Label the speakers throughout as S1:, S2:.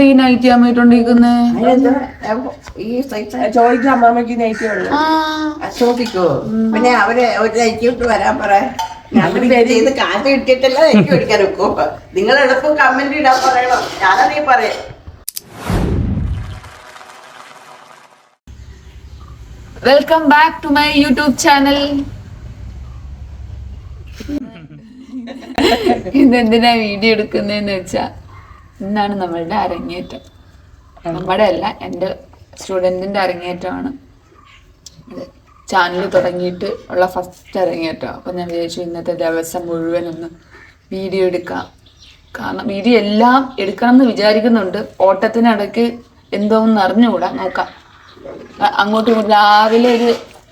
S1: ഈ നൈറ്റി അമ്മയിട്ടോണ്ടിരിക്കുന്നേ
S2: ചോദിച്ച അമ്മാമ്മക്ക് നൈറ്റി ഉള്ളു ചോദിക്കോ പിന്നെ അവര് ഒരു നൈറ്റി ഇട്ട് വരാൻ പറയാം ഞാൻ ചെയ്ത് കാശ് കിട്ടിയിട്ടല്ല നൈറ്റി മേടിക്കാൻ വെക്കോ നിങ്ങൾ എളുപ്പം കമന്റ് ഇടാൻ പറയണം ഞാനതീ പറയാം.
S1: Welcome back to my YouTube channel. ഇതെന്തിനാ വീഡിയോ എടുക്കുന്നതെന്ന് വെച്ചാ ഇന്നാണ് നമ്മളുടെ അരങ്ങേറ്റം. നമ്മുടെ അല്ല, എൻ്റെ സ്റ്റുഡൻറ്റിൻ്റെ അരങ്ങേറ്റമാണ്. ചാനൽ തുടങ്ങിയിട്ട് ഉള്ള ഫസ്റ്റ് അരങ്ങേറ്റം. അപ്പം ഞാൻ വിചാരിച്ചു ഇന്നത്തെ ദിവസം മുഴുവൻ ഒന്ന് വീഡിയോ എടുക്കാം. കാരണം വീഡിയോ എല്ലാം എടുക്കണം എന്ന് വിചാരിക്കുന്നുണ്ട്. ഓട്ടത്തിനിടയ്ക്ക് എന്തോന്ന് അറിഞ്ഞുകൂടാ, നോക്കാം. അങ്ങോട്ടും ഇങ്ങോട്ടും രാവിലെ ഒരു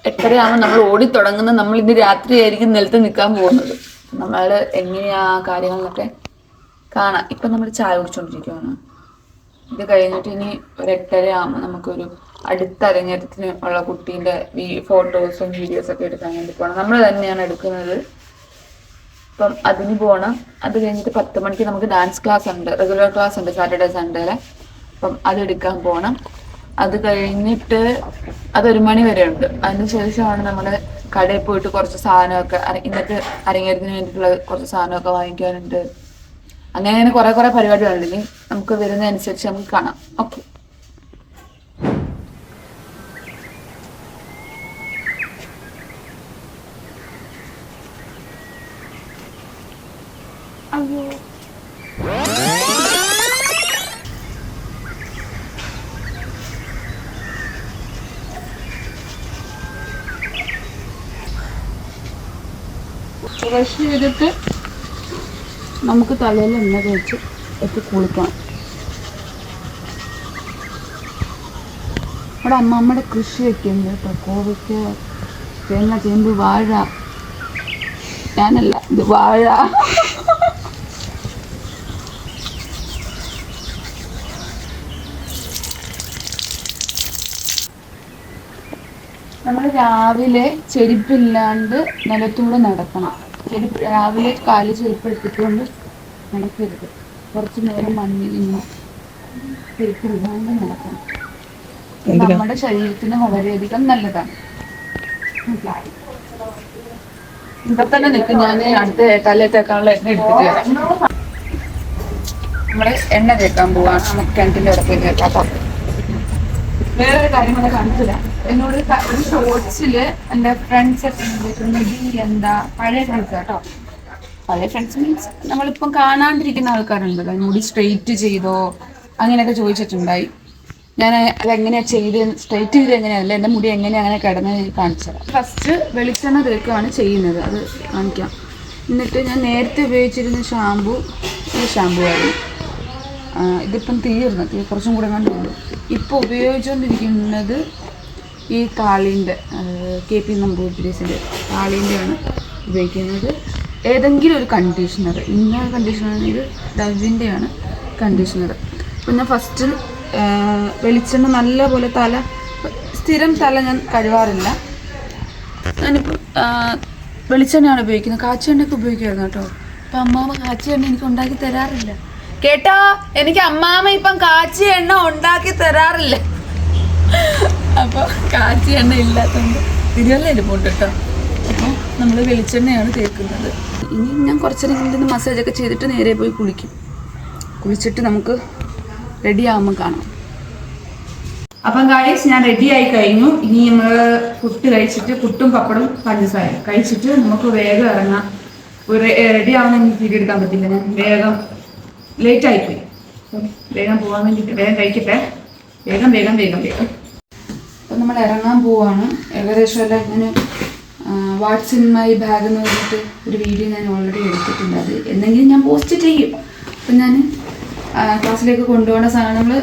S1: 8:30 ആകുമ്പോൾ നമ്മൾ ഓടിത്തുടങ്ങുന്നത്. നമ്മൾ ഇന്ന് രാത്രിയായിരിക്കും നിലത്ത് നിൽക്കാൻ പോകുന്നത്. നമ്മൾ എങ്ങനെയാ കാര്യങ്ങളൊക്കെ കാണാം. ഇപ്പം നമ്മൾ ചായ കുടിച്ചുകൊണ്ടിരിക്കുകയാണ്. ഇത് കഴിഞ്ഞിട്ട് ഇനി ഒരു 8:30 ആകുമ്പോൾ നമുക്കൊരു അടുത്ത അരങ്ങേറ്റത്തിന് ഉള്ള കുട്ടീൻ്റെ ഫോട്ടോസും വീഡിയോസൊക്കെ എടുക്കാൻ വേണ്ടി പോകണം. നമ്മൾ തന്നെയാണ് എടുക്കുന്നത്. അപ്പം അതിന് പോകണം. അത് കഴിഞ്ഞിട്ട് 10 മണിക്ക് നമുക്ക് ഡാൻസ് ക്ലാസ് ഉണ്ട്, റെഗുലർ ക്ലാസ് ഉണ്ട് സാറ്റർഡേ സൺഡേയിലെ. അപ്പം അതെടുക്കാൻ പോകണം. അത് കഴിഞ്ഞിട്ട് അത് 1 മണി വരെ ഉണ്ട്. അതിനുശേഷമാണ് നമ്മൾ കടയിൽ പോയിട്ട് കുറച്ച് സാധനമൊക്കെ ഇന്നത്തെ അരങ്ങേറ്റത്തിന് വേണ്ടിയിട്ടുള്ള കുറച്ച് സാധനമൊക്കെ വാങ്ങിക്കാനുണ്ട്. അങ്ങനെ കുറെ പരിപാടികളുണ്ട്. ഇനി നമുക്ക് വരുന്നതനുസരിച്ച് നമുക്ക് കാണാം. ഓക്കെ. അയ്യോ, ബ്രഷ് ചെയ്തിട്ട് നമുക്ക് തലയിൽ എണ്ണ തേച്ച് ഒക്കെ കുളിക്കണം. അവിടെ അമ്മമ്മയുടെ കൃഷിയൊക്കെ ഉണ്ട് കേട്ടോ. കോവയ്ക്ക, തേങ്ങ, ചേമ്പ്, വാഴ. ഞാനല്ല, ഇത് വാഴ. നമ്മൾ രാവിലെ ചെരുപ്പില്ലാണ്ട് നിലത്തൂടെ നടക്കണം. രാവിലെ കാല് ചെരുപ്പ് എടുത്തിട്ടുകൊണ്ട് നടക്കരുത്. കുറച്ച് നേരം മണ്ണിൽ നിന്ന് ചെരുപ്പില്ലാണ്ട് നടക്കണം. നമ്മുടെ ശരീരത്തിന് വളരെയധികം നല്ലതാണ്. ഇപ്പൊ തന്നെ നിൽക്കും. ഞാൻ അടുത്ത തലയിൽ തേക്കാനുള്ള എണ്ണ എടുത്തിട്ട് വരാം. നമ്മള് എണ്ണ തേക്കാൻ പോവാണ്. നമുക്ക് കിണറ്റിൻ്റെ അവിടെ പോയി തേക്കാം. വേറൊരു കാര്യം കൂടെ കാണിച്ചില്ല. എന്നോട് ഒരു ഷോർട്സില് എൻ്റെ ഫ്രണ്ട്സ് ഒക്കെ എന്താ പഴയ ഫ്രണ്ട്സ് കേട്ടോ. പഴയ ഫ്രണ്ട്സ് മീൻസ് നമ്മളിപ്പം കാണാണ്ടിരിക്കുന്ന ആൾക്കാരുണ്ടല്ലോ. മുടി സ്ട്രെയിറ്റ് ചെയ്തോ അങ്ങനെയൊക്കെ ചോദിച്ചിട്ടുണ്ടായി. ഞാൻ അതെങ്ങനെയാ സ്ട്രെയിറ്റ് ചെയ്ത് എങ്ങനെയല്ല, എൻ്റെ മുടി എങ്ങനെയാ അങ്ങനെ കിടന്നത് കാണിച്ചത്. ഫസ്റ്റ് വെളിച്ചെണ്ണ തേക്കുകയാണ് ചെയ്യുന്നത്. അത് കാണിക്കാം. എന്നിട്ട് ഞാൻ നേരത്തെ ഉപയോഗിച്ചിരുന്ന ഷാമ്പു ഈ ഷാമ്പു ആയിരുന്നു. ഇതിപ്പം തീർന്നു, കുറച്ചും കൂടെ കണ്ടുള്ളൂ. ഇപ്പോൾ ഉപയോഗിച്ചുകൊണ്ടിരിക്കുന്നത് ഈ താളിൻ്റെ KP നമ്പൂതിരീസിൻ്റെ താളിൻ്റെയാണ് ഉപയോഗിക്കുന്നത്. ഏതെങ്കിലും ഒരു കണ്ടീഷണർ, ഇന്ന കണ്ടീഷണർ ഡവിൻ്റെയാണ് കണ്ടീഷണർ. പിന്നെ ഫസ്റ്റ് വെളിച്ചെണ്ണ നല്ലപോലെ സ്ഥിരം തല ഞാൻ കഴുകാറില്ല. ഞാനിപ്പോൾ വെളിച്ചെണ്ണയാണ് ഉപയോഗിക്കുന്നത്. കാച്ചിയെണ്ണയൊക്കെ ഉപയോഗിക്കുമായിരുന്നു കേട്ടോ. അപ്പം അമ്മാമ്മ കാച്ചിയെണ്ണ എനിക്ക് ഉണ്ടാക്കി തരാറില്ല കേട്ടോ. എനിക്ക് അമ്മാമ്മ ഇപ്പം കാച്ചി എണ്ണ ഉണ്ടാക്കി തരാറില്ല. അപ്പോൾ കാച്ചി എണ്ണ ഇല്ലാത്തതുകൊണ്ട് തിരുവല്ല ഇരിപ്പുണ്ട് കേട്ടോ. അപ്പോൾ നമ്മൾ വെളിച്ചെണ്ണയാണ് തേക്കുന്നത്. ഇനി ഞാൻ കുറച്ചേരം നിന്ന് മസാജൊക്കെ ചെയ്തിട്ട് നേരെ പോയി കുളിച്ചിട്ട് നമുക്ക് റെഡി ആകുമ്പോൾ കാണാം. അപ്പം ഗായ്സ്, ഞാൻ റെഡി ആയി കഴിഞ്ഞു. ഇനി നമ്മൾ പുട്ട് കഴിച്ചിട്ട്, പുട്ടും പപ്പടും പഞ്ചസാര കഴിച്ചിട്ട് നമുക്ക് വേഗം ഇറങ്ങാം. റെഡി ആവുന്ന എനിക്ക് വീഡിയോ എടുക്കാൻ പറ്റില്ല. ഞാൻ വേഗം ലേറ്റ് ആയിപ്പോയി. വേഗം പോകാൻ വേണ്ടിയിട്ട് വേഗം കഴിക്കട്ടെ. വേഗം. അപ്പം നമ്മൾ ഇറങ്ങാൻ പോവാണ്. ഏകദേശം എല്ലാം ഇങ്ങനെ വാട്ട്സ് ഇൻ മൈ ബാഗ് എന്ന് പറഞ്ഞിട്ട് ഒരു വീഡിയോ ഞാൻ ഓൾറെഡി എടുത്തിട്ടുണ്ട്. അത് എന്തെങ്കിലും ഞാൻ പോസ്റ്റ് ചെയ്യും. അപ്പം ഞാൻ ക്ലാസ്സിലേക്ക് കൊണ്ടുപോകേണ്ട സാധനങ്ങൾ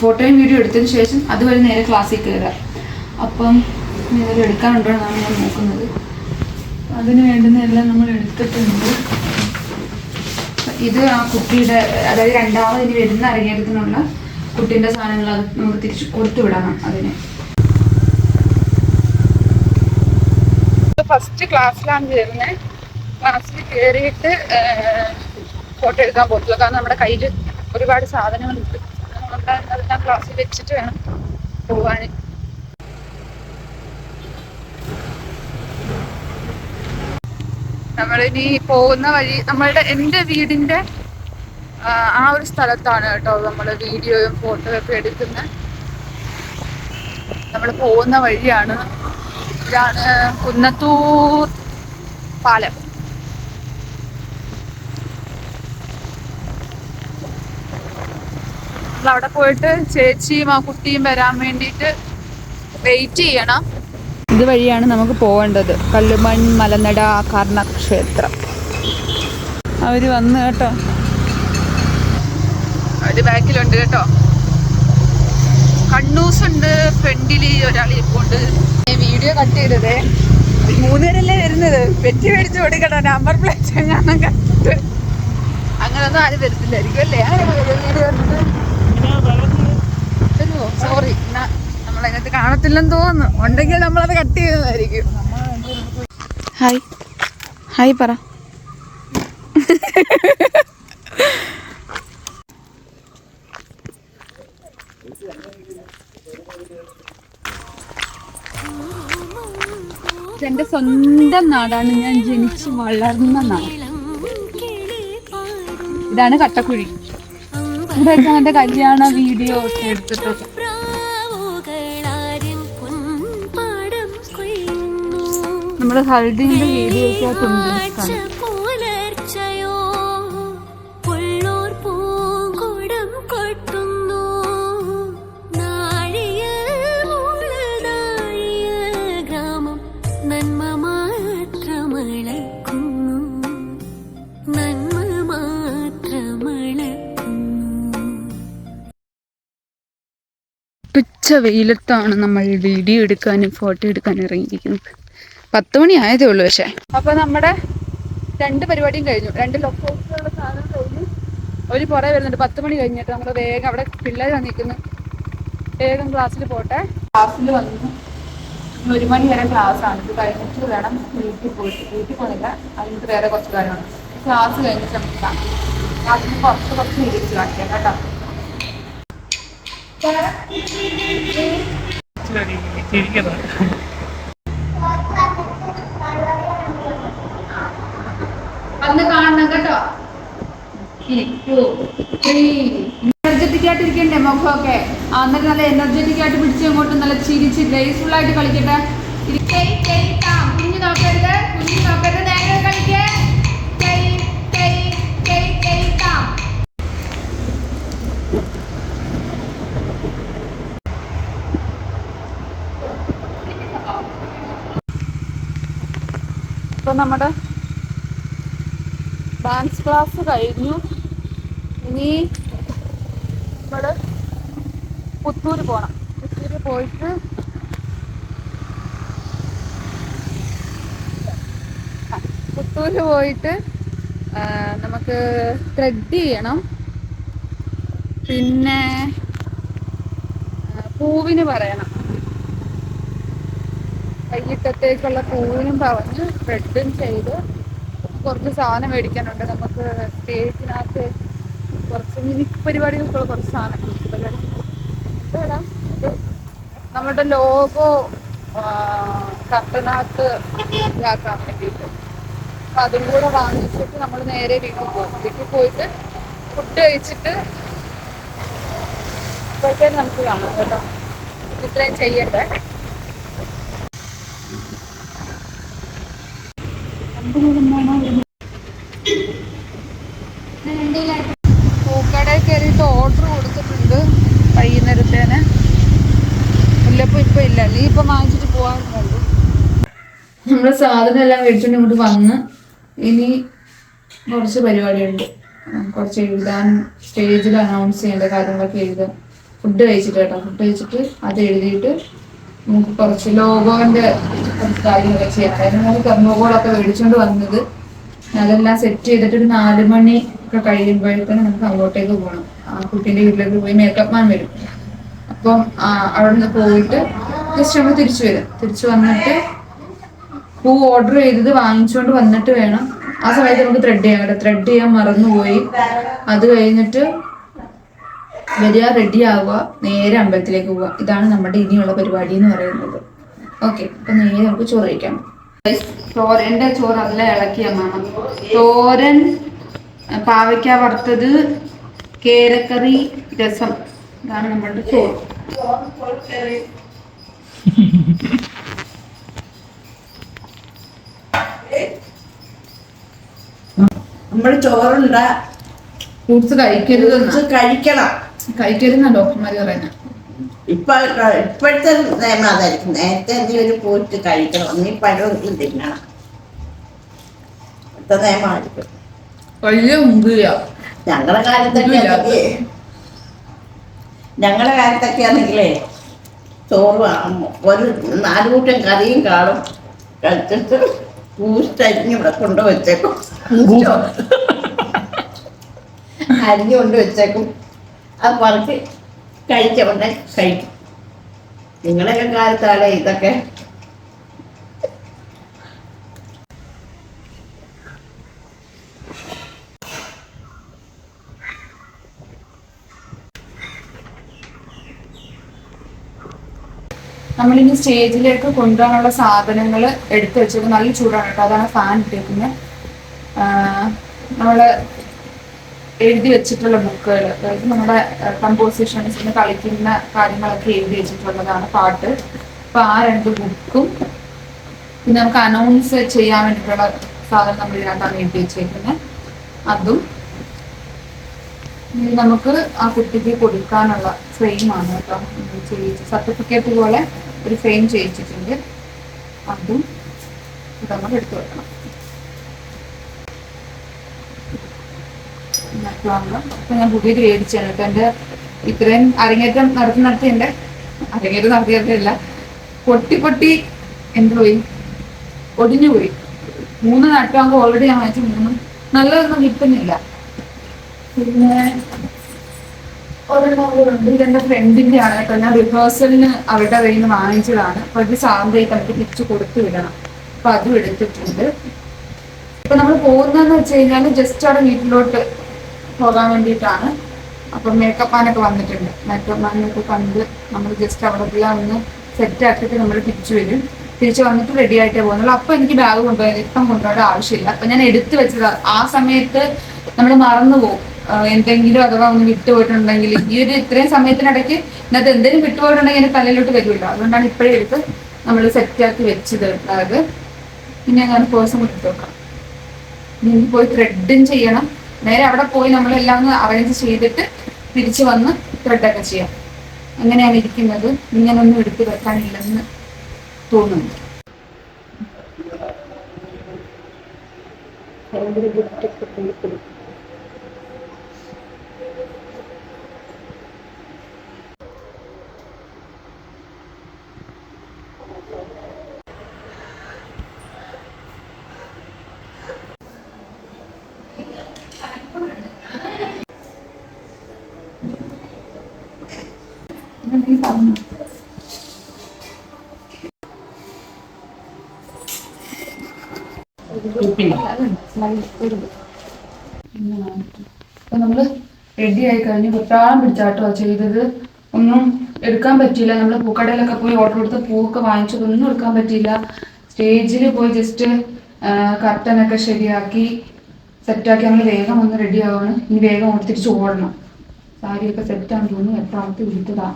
S1: ഫോട്ടോയും വീഡിയോ എടുത്തതിന് ശേഷം അതുവരെ നേരെ ക്ലാസ്സിൽ കയറാം. അപ്പം ഇതെല്ലാം എടുക്കാനുണ്ടോ എന്നാണ് ഞാൻ നോക്കുന്നത്. അതിന് വേണ്ടുന്ന എല്ലാം നമ്മൾ എടുത്തിട്ടുണ്ട്. ഇത് ആ കുട്ടിയുടെ, അതായത് രണ്ടാമത് ഇനി വരുന്ന അരങ്ങേറ്റത്തിനുള്ള കുട്ടീൻ്റെ സാധനങ്ങൾ അത് നമുക്ക് തിരിച്ച് കൊടുത്തു വിടണം. അതിന് ഫസ്റ്റ് ക്ലാസ്സിലാണ് കയറുന്നത്. ക്ലാസ്സിൽ കയറിയിട്ട് ഫോട്ടോ എടുക്കാൻ പോകത്തില്ല. കാരണം നമ്മുടെ കയ്യിൽ ഒരുപാട് സാധനങ്ങളുണ്ട്. അതെല്ലാം ക്ലാസ്സിൽ വെച്ചിട്ട് വേണം പോവാൻ. നമ്മളിനി പോകുന്ന വഴി എൻ്റെ വീടിന്റെ ആ ഒരു സ്ഥലത്താണ് കേട്ടോ നമ്മൾ വീഡിയോയും ഫോട്ടോയും ഒക്കെ എടുക്കുന്നത്. നമ്മൾ പോകുന്ന വഴിയാണ്. ഇതാണ് കുന്നത്തൂർ പാലം. അവിടെ പോയിട്ട് ചേച്ചിയും ആ കുട്ടിയും വരാൻ വേണ്ടിയിട്ട് വെയിറ്റ് ചെയ്യണം. ഇതുവഴിയാണ് നമുക്ക് പോകേണ്ടത്. കല്ലുമൺ മലനട കർണക്ഷേത്രം. അവര് വന്ന് കേട്ടോ, അവര് ബാക്കിലുണ്ട് കേട്ടോ. കണ്ണൂസ് ഉണ്ട് ഫ്രണ്ടില്, ഒരാൾ ഇപ്പോണ്ട്. വീഡിയോ കട്ട് ചെയ്തതേ, 3 പേരല്ലേ വരുന്നത്. പെറ്റി മേടിച്ച് കൊടുക്കട്ടോ, നമ്പർ പ്ലേറ്റ് ഞാൻ കണ്ടിട്ട്. അങ്ങനൊന്നും ആരും വരുന്നില്ലായിരിക്കും അല്ലേ? വരുമോ? സോറി, നമ്മളതിനകത്ത് കാണത്തില്ലെന്ന് തോന്നുന്നു. ഉണ്ടെങ്കിൽ നമ്മളത് കട്ട് ചെയ്യുന്നതായിരിക്കും. ഹായ് ഹായ് പറ. എന്റെ സ്വന്തം നാടാണ്, ഞാൻ ജനിച്ച് വളർന്ന നാട്. ഇതാണ് കട്ടക്കുഴി. ഇവിടെയൊക്കെ എന്റെ കല്യാണ വീഡിയോ ഒക്കെ എടുത്തിട്ടുണ്ട്. നമ്മുടെ ഹൽദിന്റെ വീഡിയോ ഒക്കെ ഉണ്ട്. ഉച്ച വെയിലത്താണ് നമ്മൾ വീഡിയോ എടുക്കാനും ഫോട്ടോ എടുക്കാനും ഇറങ്ങിയിരിക്കുന്നത്. 10 മണി ആയതേ ഉള്ളൂ. പക്ഷേ അപ്പൊ നമ്മുടെ 2 പരിപാടിയും കഴിഞ്ഞു. 2 ലൊക്കേഷനുള്ള സാധനം കഴിഞ്ഞു. ഒരു പുറകെ വരുന്നുണ്ട്. 10 മണി കഴിഞ്ഞിട്ട് നമ്മൾ വേഗം, അവിടെ പിള്ളേർ നിൽക്കുന്നു, വേഗം ക്ലാസ്സിൽ പോട്ടെ. ക്ലാസ്സിൽ വന്നു 1 മണി വരെ ക്ലാസ്സാണ്. ഇത് കഴിഞ്ഞിട്ട് വേണം വീട്ടിൽ പോകുന്നില്ല. അതിന് വേറെ കുറച്ച് കാര്യമാണ്. ക്ലാസ് കഴിഞ്ഞിട്ട് നമുക്ക് കാണാം. ക്ലാസ്സിന് കുറച്ച് ഇരിച്ച് കാണിക്കാം കേട്ടോ. വന്ന് കാണണം കേട്ടോ. 2, 3. എനർജറ്റിക് ആയിട്ട് ഇരിക്കണ്ടേ മുഖമൊക്കെ? എന്നിട്ട് നല്ല എനർജറ്റിക് ആയിട്ട് പിടിച്ച് അങ്ങോട്ട് നല്ല ചിരിച്ച് ഗ്രേസ്ഫുൾ ആയിട്ട് കളിക്കട്ടെ. കുഞ്ഞു നോക്കരുത്, നേരെ കളിക്കേ. ഇപ്പൊ നമ്മുടെ ഡാൻസ് ക്ലാസ് കഴിഞ്ഞു. ഇനി നമ്മള് പുത്തൂര് പോണം. പുത്തൂര് പോയിട്ട് നമുക്ക് ത്രെഡ് ചെയ്യണം. പിന്നെ പൂവിന് പറയണം. വൈകിട്ടത്തേക്കുള്ള പൂവിനും പറഞ്ഞ് ത്രെഡും ചെയ്ത് കുറച്ച് സാധനം മേടിക്കാനുണ്ട്. നമുക്ക് സ്റ്റേജിനകത്ത് കുറച്ച് മിനി പരിപാടികൾക്കുള്ള കുറച്ച് സാധനം നമ്മുടെ ലോഗോ കട്ടനകത്ത് ഇതാക്കാൻ വേണ്ടിയിട്ട്. അപ്പം അതും കൂടെ വാങ്ങിച്ചിട്ട് നമ്മൾ നേരെ വീട്ടിൽ പോകും. വീട്ടിൽ പോയിട്ട് ഫുഡ് കഴിച്ചിട്ട് അപ്പോഴത്തേനും നമുക്ക് കാണാം കേട്ടോ. ഇത്രയും ചെയ്യണ്ടേ. പൂക്കടയിൽ കയറിയിട്ട് ഓർഡർ കൊടുത്തിട്ടുണ്ട് വൈകുന്നേരത്തേന്. മുല്ലപ്പൂ ഇപ്പൊ ഇല്ല, നീ ഇപ്പൊ വാങ്ങിച്ചിട്ട് പോവാറുണ്ട്. നമ്മള് സാധനം എല്ലാം മേടിച്ചോണ്ട് ഇങ്ങോട്ട് വന്ന് ഇനി കുറച്ച് പരിപാടിയുണ്ട്. കുറച്ച് എഴുതാൻ, സ്റ്റേജിൽ അനൗൺസ് ചെയ്യേണ്ട കാര്യങ്ങളൊക്കെ എഴുതാൻ. ഫുഡ് കഴിച്ചിട്ട് കേട്ടോ. ഫുഡ് കഴിച്ചിട്ട് അത് എഴുതിയിട്ട് നമുക്ക് കുറച്ച് ലോഗോന്റെ കുറച്ച് കാര്യങ്ങളൊക്കെ ചെയ്യാം. അതായത് നമ്മൾ തെർമോകോളൊക്കെ മേടിച്ചോണ്ട് വന്നത് അതെല്ലാം സെറ്റ് ചെയ്തിട്ട് ഒരു 4 മണി ഒക്കെ കഴിയുമ്പോഴത്തേന് നമുക്ക് അങ്ങോട്ടേക്ക് പോകണം. കുട്ടീൻ്റെ വീട്ടിലേക്ക് പോയി മേക്കപ്പ് മാൻ വരും. അപ്പം അവിടെ നിന്ന് പോയിട്ട് ജസ്റ്റ് നമ്മൾ തിരിച്ചു വരും. തിരിച്ചു വന്നിട്ട് പൂ ഓർഡർ ചെയ്തത് വാങ്ങിച്ചുകൊണ്ട് വന്നിട്ട് വേണം. ആ സമയത്ത് നമുക്ക് ത്രെഡ് ചെയ്യാൻ. ത്രെഡ് ചെയ്യാൻ മറന്നുപോയി. അത് കഴിഞ്ഞിട്ട് വരിക, റെഡി ആവുക, നേരെ അമ്പലത്തിലേക്ക് പോവുക. ഇതാണ് നമ്മുടെ ഇനിയുള്ള പരിപാടി എന്ന് പറയുന്നത്. ഓക്കെ, അപ്പൊ നേരെ നമുക്ക് ചോറ് കഴിക്കാം. തോരൻ്റെ ചോറ് നല്ല ഇളക്കിയ വേണം. തോരൻ, പാവയ്ക്ക വറുത്തത്, കേരക്കറി, രസം. ഇതാണ് നമ്മളുടെ ചോറ്.
S2: നമ്മൾ ചോറുണ്ട
S1: ഫ്രൂട്ട്സ്
S2: കഴിക്കണം.
S1: കഴിക്കരുതെന്നാ ഡോക്ടർമാർ പറയുന്നത്.
S2: ഇപ്പോഴത്തെ നിയമം അതായിരിക്കും. നേരത്തെ നീ ഒരു ഫ്രൂട്ട് കഴിക്കണം, നീ പഴമൊന്നും തിന്നണം. ഇപ്പോഴത്തെ നിയമമായിരിക്കും. ഞങ്ങളുടെ കാലത്തൊക്കെ ആണെങ്കിലേ ചോറ് ഒരു 4 കൂട്ടം കറിയും കാണും. കഴിച്ചിട്ട് പൂസ്റ്റരിഞ്ഞ് ഇവിടെ കൊണ്ടുവച്ചേക്കും, അരിഞ്ഞ് കൊണ്ട് വെച്ചേക്കും. അത് പറിച്ച് കഴിച്ചോണ്ട് കഴിക്കും. നിങ്ങളൊക്കെ കാലത്താളെ ഇതൊക്കെ.
S1: നമ്മളിനി സ്റ്റേജിലേക്ക് കൊണ്ടുപോകാനുള്ള സാധനങ്ങൾ എടുത്തു വെച്ചത്. നല്ല ചൂടാണ് കേട്ടോ, അതാണ് ഫാൻ ഇട്ടേക്കുന്നത്. നമ്മൾ എഴുതി വെച്ചിട്ടുള്ള ബുക്കുകൾ, അതായത് നമ്മുടെ കമ്പോസിഷൻസിന് കളിക്കുന്ന കാര്യങ്ങളൊക്കെ എഴുതി വെച്ചിട്ടുള്ളതാണ്, പാട്ട്. അപ്പൊ ആ 2 ബുക്കും പിന്നെ നമുക്ക് അനൗൺസ് ചെയ്യാൻ വേണ്ടിയിട്ടുള്ള സാധനം നമ്മൾ ഇതിനകത്താണ് എഴുതി വെച്ചേക്കുന്നത്. അതും നമുക്ക് ആ കുട്ടിക്ക് കൊടുക്കാനുള്ള ഫ്രെയിമാണ് കേട്ടോ. സർട്ടിഫിക്കറ്റ് പോലെ ഒരു ഫ്രെയിം ചെയ്യിച്ചിട്ടുണ്ട്. അതും നമ്മൾ എടുത്തു വെക്കണം. അപ്പൊ ഞാൻ പുതിയത് മേടിച്ചാണ് കേട്ടോ. എൻ്റെ ഇത്രയും അരങ്ങേറ്റം നടത്തിയുണ്ട്. അരങ്ങേറ്റം നടത്തിയതല്ല, പൊട്ടി എന്ത് പോയി, ഒടിഞ്ഞു പോയി. 3 നാട്ടുവാങ്കം ഓൾറെഡി ഞാൻ വാങ്ങിച്ചു. 3 നല്ലതൊന്നും കിട്ടുന്നില്ല. പിന്നെ ഒരെണ്ണമുണ്ട്, ഇതെന്റെ ഫ്രണ്ടിന്റെ ആണ് കേട്ടോ. ഞാൻ റിഹേഴ്സലിന് അവരുടെ കയ്യിൽ നിന്ന് വാങ്ങിച്ചതാണ്. അപ്പൊ ഇത് സാന്ത്വയിട്ട് നമുക്ക് തിരിച്ചു കൊടുത്തു വിടണം. അപ്പൊ അതും എടുത്തിട്ടുണ്ട്. ഇപ്പൊ നമ്മൾ പോകുന്നതെന്ന് വെച്ച് കഴിഞ്ഞാൽ ജസ്റ്റ് അവിടെ വീട്ടിലോട്ട് പോകാൻ വേണ്ടിയിട്ടാണ്. അപ്പം മേക്കപ്പ് മാനൊക്കെ വന്നിട്ടുണ്ട്. മേക്കപ്പ് മാനൊക്കെ കണ്ട് നമ്മൾ ജസ്റ്റ് അവിടെ എല്ലാം ഒന്ന് സെറ്റ് ആക്കിയിട്ട് നമ്മൾ തിരിച്ചു വരും. തിരിച്ചു വന്നിട്ട് റെഡി ആയിട്ടേ പോകുന്നുള്ളൂ. അപ്പൊ എനിക്ക് ബാഗ് കൊണ്ടുപോയത് ഇപ്പം കൊണ്ടുപോകേണ്ട ആവശ്യമില്ല. അപ്പൊ ഞാൻ എടുത്തു വെച്ചത് ആ സമയത്ത് നമ്മൾ മറന്നു പോകും. എന്തെങ്കിലും അഥവാ ഒന്ന് വിട്ടുപോയിട്ടുണ്ടെങ്കിൽ ഈ ഒരു ഇത്രയും സമയത്തിനിടയ്ക്ക് ഇന്നത്തെ എന്തെങ്കിലും വിട്ടുപോയിട്ടുണ്ടെങ്കിൽ എൻ്റെ തലയിലോട്ട് വരുമല്ല. അതുകൊണ്ടാണ് ഇപ്പോഴേ എടുത്ത് നമ്മൾ സെറ്റാക്കി വെച്ചത് ബാഗ്. പിന്നെ ഞാൻ പേഴ്സും കൊടുത്തു വെക്കാം. ഇനി പോയി ത്രെഡും ചെയ്യണം. നേരെ അവിടെ പോയി നമ്മളെല്ലാം ഒന്ന് അറേഞ്ച് ചെയ്തിട്ട് തിരിച്ചു വന്ന് ത്രെഡൊക്കെ ചെയ്യാം. അങ്ങനെയാണ് ഇരിക്കുന്നത്. ഇങ്ങനൊന്നും എടുത്ത് വെക്കാനില്ലെന്ന് തോന്നുന്നു. അപ്പൊ നമ്മള് റെഡി ആയി കഴിഞ്ഞ് കുട്ടാളം പിടിച്ചാട്ടോ ചെയ്തത്. ഒന്നും എടുക്കാൻ പറ്റിയില്ല. നമ്മള് പൂക്കടയിലൊക്കെ പോയി ഓർഡർ കൊടുത്ത് പൂവൊക്കെ വാങ്ങിച്ചതൊന്നും എടുക്കാൻ പറ്റിയില്ല. സ്റ്റേജിൽ പോയി ജസ്റ്റ് കർട്ടനൊക്കെ ശരിയാക്കി സെറ്റാക്കി നമ്മൾ വേഗം ഒന്ന് റെഡി ആവാണ്. ഇനി വേഗം തിരിച്ച് ഓടണം. സാരിയൊക്കെ സെറ്റാന്ന് തോന്നുന്നു. എത്രാമത്തെ വിളിച്ചതാ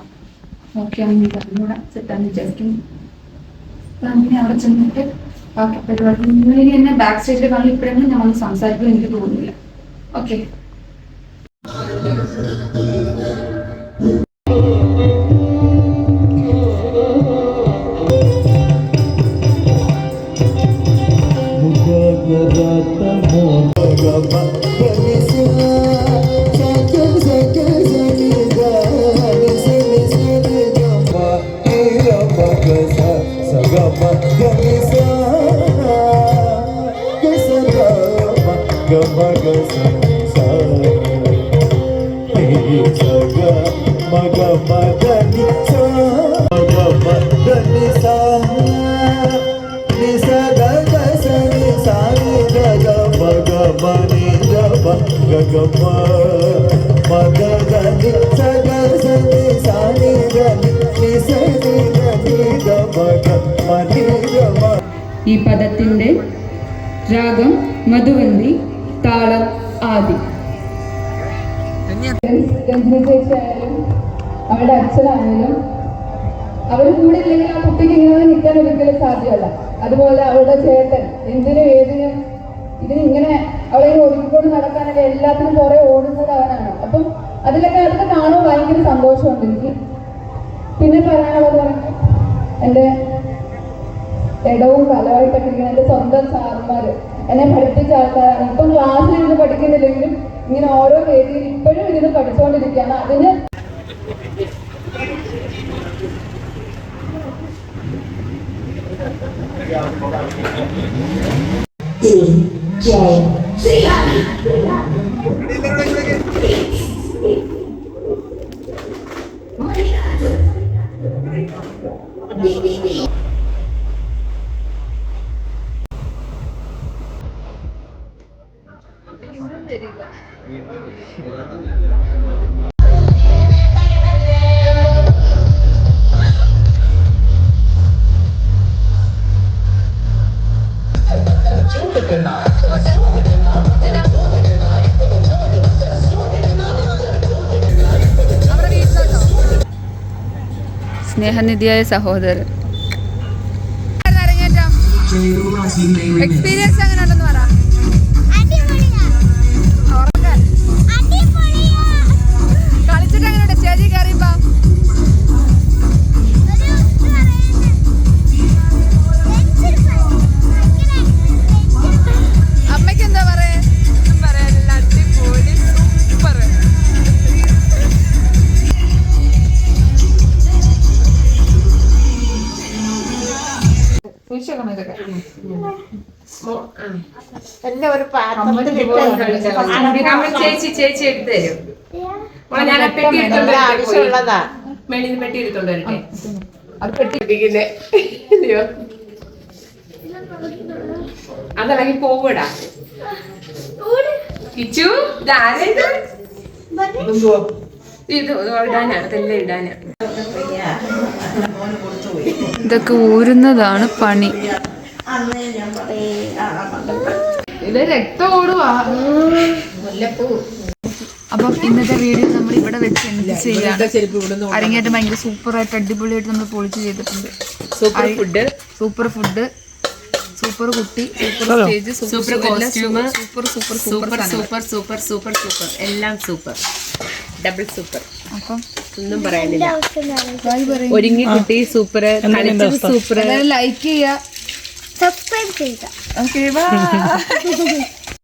S1: നോക്കിയാണെങ്കിൽ അതിനൂടെ സെറ്റാന്ന് വിചാരിക്കുന്നു. അങ്ങനെ അവിടെ ചെന്നിട്ട് ബാക്കി പരിപാടി എന്നെ ബാക്ക് സ്റ്റേജിൽ കാണുമ്പോൾ ഇപ്പോഴെങ്കിലും ഞാൻ വന്ന് സംസാരിക്കുമ്പോൾ എനിക്ക് തോന്നുന്നില്ല. ഓക്കെ.
S3: Gagama, Madagani, Saga.
S1: ഈ പദത്തിന്റെ രാഗം മധുവന്തി, താളം ആദി. രഞ്ജിനി ചേച്ചിയായാലും അവളുടെ അച്ഛനായാലും അവരും കൂടെ ഇല്ലെങ്കിൽ ആ കുട്ടിക്ക് ഇങ്ങനെ നിൽക്കാൻ ഒരിക്കലും സാധ്യമല്ല. അതുപോലെ അവളുടെ ചേട്ടൻ എന്തിനും ഏതിനും ഇതിനിങ്ങനെ അവളെ ഒതുക്കിക്കൊണ്ട് നടക്കാനൊക്കെ എല്ലാത്തിനും കുറെ ഓടുന്നത് അവനാണ്. അപ്പം അതൊക്കെ കാണുമ്പോൾ ഭയങ്കര സന്തോഷമുണ്ട് എനിക്ക്. പിന്നെ പറയാനുള്ളത് പറയുമ്പോൾ എൻ്റെ ഇടവും കലമായിട്ടൊക്കെ ഇങ്ങനെ എൻ്റെ സ്വന്തം സാറന്മാര് എന്നെ പഠിപ്പിച്ച ആൾക്കാരാണ്. ഇപ്പം ക്ലാസ്സിൽ ഇരുന്ന് പഠിക്കുന്നില്ലെങ്കിലും ഇങ്ങനെ ഓരോ വേദിയിൽ ഇപ്പോഴും ഇരുന്ന് പഠിച്ചുകൊണ്ടിരിക്കുകയാണ്. അതിന് സ്നേഹനിധിയായ സഹോദരൻ. എക്സ്പീരിയൻസ് എങ്ങനെ ഉണ്ടെന്ന് പറ. കളിച്ചിട്ട് എങ്ങനെയുണ്ട് സ്റ്റേജിൽ കയറിയപ്പോ? അമ്മയ്ക്ക് എന്താ പറയാ? പറയാനില്ല, അടിപൊളി, സൂപ്പർ. ചേച്ചി എടുത്തു തരും. ഞാൻ പെട്ടി ആവശ്യമുള്ളതാ. മേളിൽ പെട്ടി എടുത്തോണ്ട് വരട്ടെ. അത് പെട്ടി അതിറങ്ങി പോവൂടാ. കിച്ചു ഇത് ഇടാനാ, അതെല്ലാം ഇടാനാ. ഇതൊക്കെ ഊരുന്നതാണ് പണി. ഇത് രക്തം ഓടുവാ. അപ്പം ഇന്നത്തെ വീഡിയോ നമ്മൾ ഇവിടെ വെച്ച് എന്ത് ചെയ്യാണ്. അരങ്ങേറ്റം ഭയങ്കര സൂപ്പറായിട്ട് അടിപൊളിയായിട്ട് നമ്മൾ പൊളിച്ച് ചെയ്തിട്ടുണ്ട്. സൂപ്പർ ഫുഡ്, സൂപ്പർ കുട്ടി, super stage, super costume, super super super super super super super എല്ലാം സൂപ്പർ, ഡബിൾ സൂപ്പർ. അപ്പം ഒന്നും പറയാനില്ല. ഒരുങ്ങി കുട്ടി സൂപ്പർ, കളിച്ചത് സൂപ്പർ. ലൈക്ക് ചെയ്യുക, സബ്സ്ക്രൈബ് ചെയ്യുക. Okay, by.